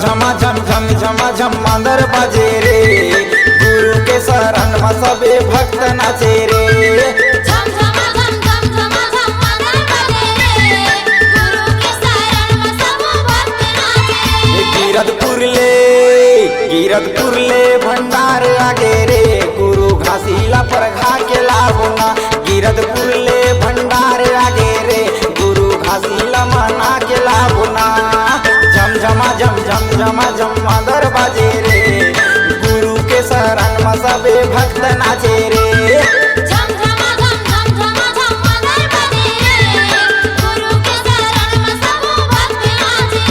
झमा झम झम झमा झम मांदर बाजे रे, गुरु के शरण में सबे भक्त नाचे रे। झम झमा झम झम झमा झम मांदर बाजे रे, गुरु के शरण में सब भक्त नाचे। गिरधपुर ले भंडार आगे रे, गुरु घासीला पर घा के लाबुना। गिरधपुर ले भंडार आगे रे, गुरु घासीला मना के लाबुना। झम झमा झम झम झमा झम मांदर बाजे रे, गुरु के शरण में सबे भक्त नाचे रे। झम झमा झम झम झमा झम मांदर बाजे रे, गुरु के शरण में सब भक्त नाचे।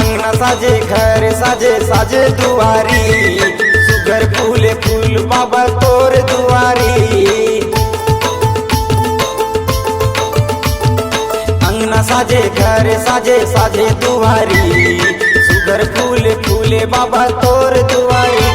अंगना साजे घर साजे साजे दुआरी, सुगर फूले फूल बाबा तोर दुआरी। अंगना साजे घर साजे साजे दुआरी, सुगर फूले फूले बाबा तोर दुआरी।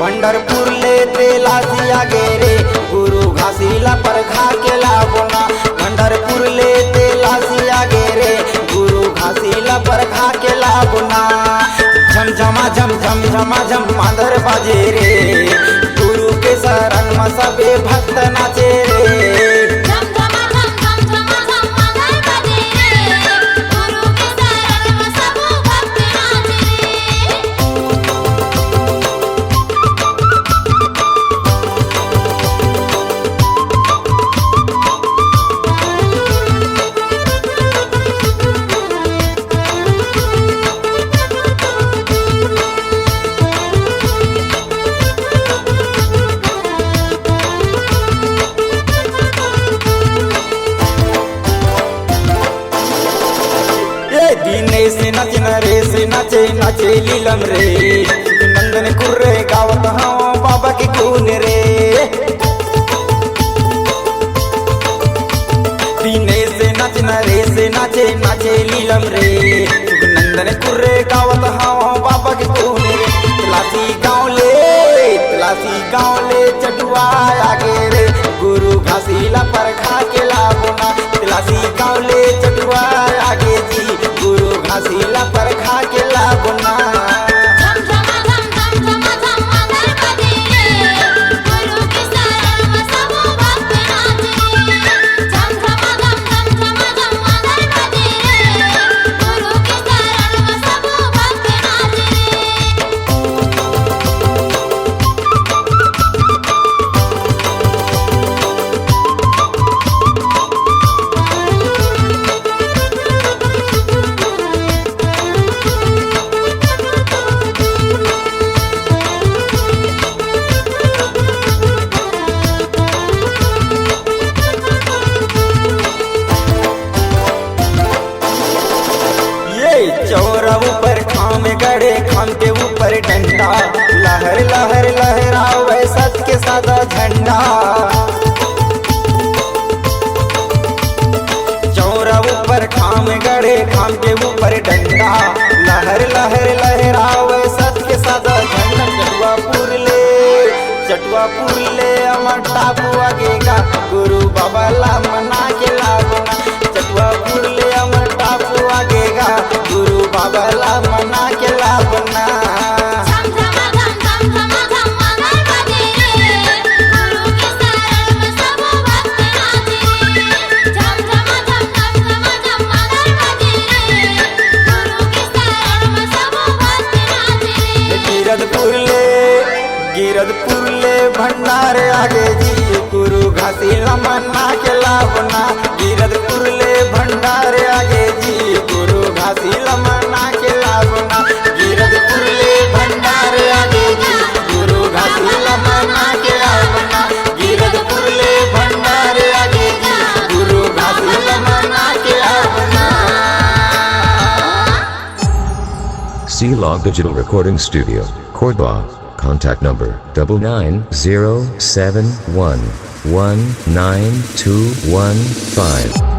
भंडारपुर ले तेलासी आगे रे, गुरु घासीला पर घा के लाबोना। भंडारपुर ले तेलासी आगे रे, गुरु घासीला पर घा के लाबोना। झम झमा झम झम झमा झम मांदर बाजे रे, गुरु के शरण में सबे भक्त नाचे रे। झम झमा झम झम झमा झम मांदर बाजे रे, गुरु के शरण में सब भक्त नाचे। दीने से नचे नरे से नचे नचे लीलम रे, नंदन कुर्रे गावत हाँ बाबा के गुण रे। दीने से नच नरे से नचे नचे लीलम रे, नंदन कुर्रे गावत हाँ बाबा के गुण रे। तलासी गाँव ले चटुआ आगे रे, गुरु घासीला पर खा के लाबोना। तलासी गाँव ले चटुआ आगे जी, गुरु घासीला पर खा के लाबोना। झम झमा झम झम झमा झम मांदर बाजे रे, गुरु के शरण में सब भक्त नाचे। झम झमा झम झम झमा झम मांदर बाजे रे, गुरु के शरण में सब भक्त नाचे। चौरा ऊपर खाम गड़े, खाम के ऊपर डंडा, लहर लहर लहरावे सच के सादा झंडा। चौरा ऊपर खाम गड़े, खाम के ऊपर डंडा, लहर लहर लहरावे सच के सादा झंडा। चटुआपुर ले अमर टापू आगेगा, गुरु बाबा ला मना के लाबोना। चटुआपुर ले अमर टापू आगेगा, गुरु बाबा ला मना के लाबोना। झम झमा झम झम झमा झम मांदर बाजे रे, गुरु के शरण में सब भक्त नाचे। झम झमा झम झम झमा झम मांदर बाजे रे, गुरु के शरण में सब भक्त नाचे। गिरधपुर ले भंडार आगे जी, गुरु घासीला मना के लाबोना। गिरधपुर ले भंडार आगे जी, गुरु घासीला मना के लाबोना। गिरधपुर ले भंडार आगे जी, गुरु घासीला मना के लाबोना। गिरधपुर ले भंडार आगे जी, गुरु घासीला मना के लाबोना। C Log Digital Recording Studio, Cordoba. Contact number 99071192115.